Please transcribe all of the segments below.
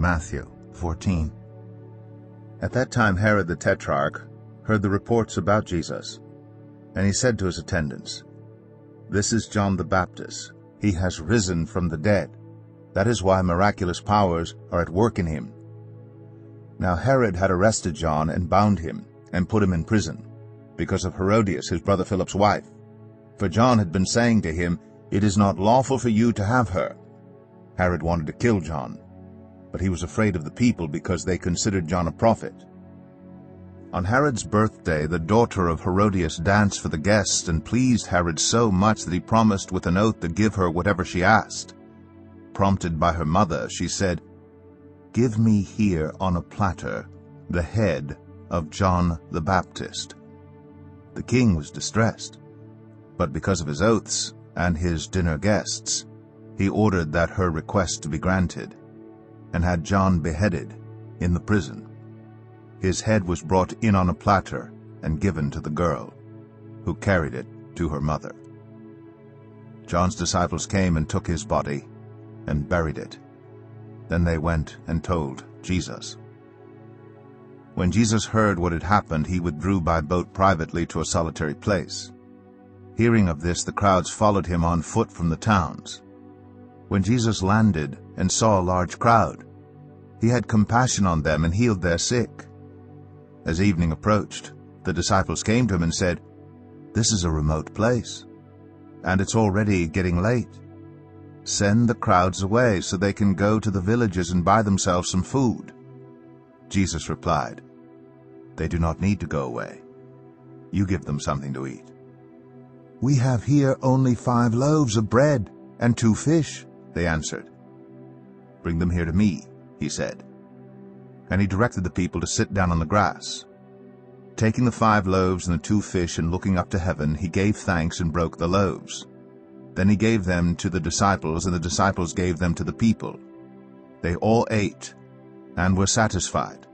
Matthew 14. At that time Herod the Tetrarch heard the reports about Jesus, and he said to his attendants, "This is John the Baptist. He has risen from the dead. That is why miraculous powers are at work in him." Now Herod had arrested John and bound him and put him in prison, because of Herodias, his brother Philip's wife. For John had been saying to him, "It is not lawful for you to have her." Herod wanted to kill John, but he was afraid of the people because they considered John a prophet. On Herod's birthday, the daughter of Herodias danced for the guests and pleased Herod so much that he promised with an oath to give her whatever she asked. Prompted by her mother, she said, "Give me here on a platter the head of John the Baptist." The king was distressed, but because of his oaths and his dinner guests, he ordered that her request to be granted, and had John beheaded in the prison. His head was brought in on a platter and given to the girl, who carried it to her mother. John's disciples came and took his body and buried it. Then they went and told Jesus. When Jesus heard what had happened, he withdrew by boat privately to a solitary place. Hearing of this, the crowds followed him on foot from the towns. When Jesus landed and saw a large crowd, he had compassion on them and healed their sick. As evening approached, the disciples came to him and said, "This is a remote place, and it's already getting late. Send the crowds away so they can go to the villages and buy themselves some food." Jesus replied, "They do not need to go away. You give them something to eat." "We have here only 5 loaves of bread and 2 fish," they answered. "Bring them here to me," he said. And he directed the people to sit down on the grass. Taking the 5 loaves and the 2 fish and looking up to heaven, he gave thanks and broke the loaves. Then he gave them to the disciples, and the disciples gave them to the people. They all ate and were satisfied.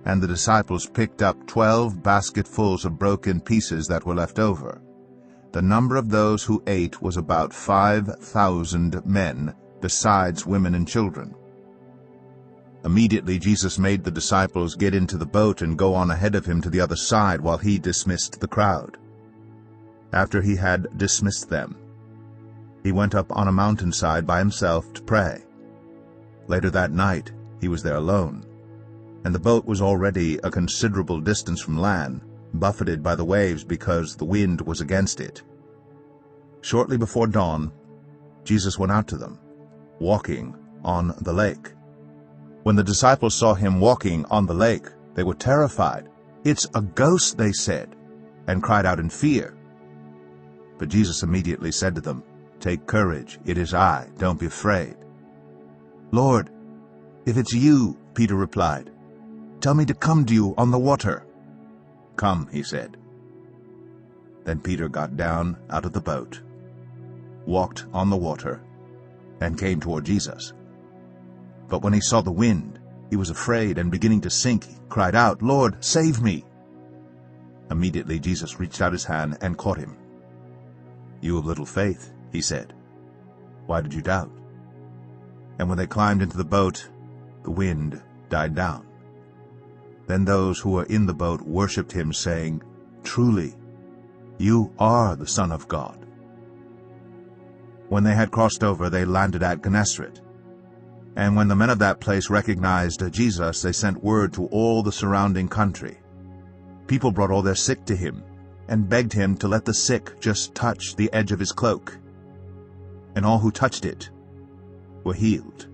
And the disciples picked up 12 basketfuls of broken pieces that were left over. The number of those who ate was about 5,000 men, besides women and children. Immediately Jesus made the disciples get into the boat and go on ahead of him to the other side while he dismissed the crowd. After he had dismissed them, he went up on a mountainside by himself to pray. Later that night he was there alone, and the boat was already a considerable distance from land, buffeted by the waves because the wind was against it. Shortly before dawn, Jesus went out to them, walking on the lake. When the disciples saw him walking on the lake, they were terrified. "It's a ghost," they said, and cried out in fear. But Jesus immediately said to them, "Take courage, it is I, don't be afraid." "Lord, if it's you," Peter replied, "tell me to come to you on the water." "Come," he said. Then Peter got down out of the boat, walked on the water, and came toward Jesus. But when he saw the wind, he was afraid, and beginning to sink, he cried out, "Lord, save me!" Immediately Jesus reached out his hand and caught him. "You of little faith," he said, "why did you doubt?" And when they climbed into the boat, the wind died down. Then those who were in the boat worshipped him, saying, "Truly, you are the Son of God." When they had crossed over, they landed at Gennesaret. And when the men of that place recognized Jesus, they sent word to all the surrounding country. People brought all their sick to him, and begged him to let the sick just touch the edge of his cloak. And all who touched it were healed.